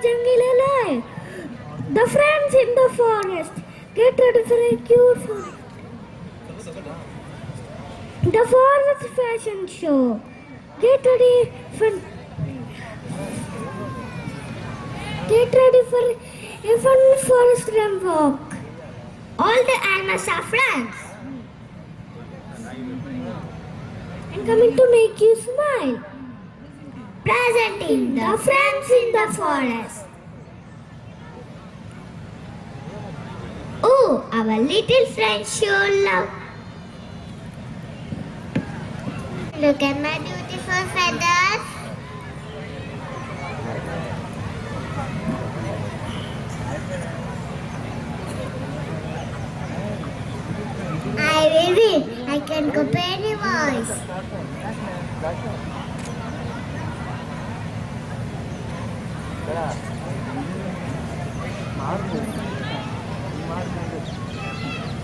jungle alive. The friends in the forest get ready for a cute fun. The forest fashion show. Get ready for a fun forest run walk. All the animals are friends and coming to make you smile. Presenting the friends in the forest. Oh, our little friends show love. Look at my beautiful feathers. I will win. I can copy any voice.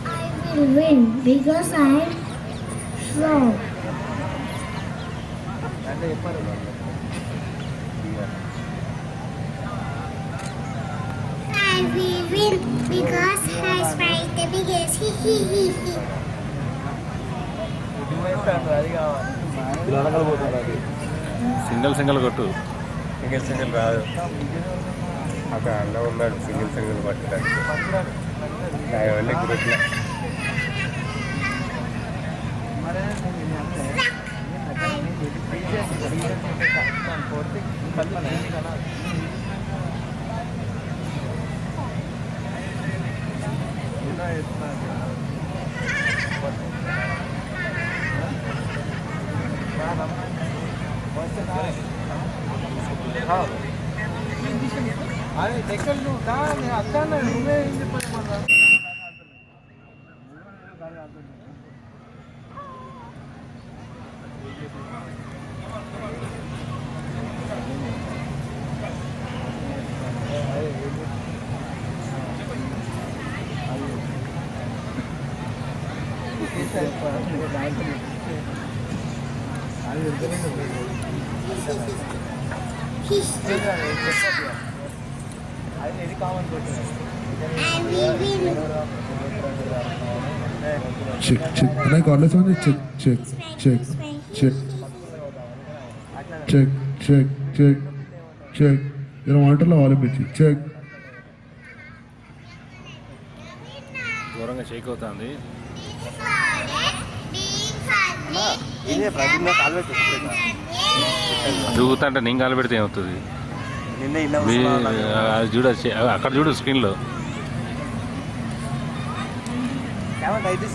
I will win because I am strong. I will win because I sprite the biggest. Single కొట్టు. Single రాదు. అక్కడ అన్న ఉన్నాడు single పట్టడానికి దానివల్ల గ్రూప్లో అరే దగ్గర నువ్వు కా అక్క నువ్వే ఏం చెప్పాలి మన Check. And I got this one. Check. You don't want to love all of it. Check. ఘోరంగా షేక్ అవుతుంది. దూకుతుంటే నేను కాలు పెడితే ఏమవుతుంది? అది చూడ అక్కడ చూడు స్క్రీన్లో. ఏమంటే అయితే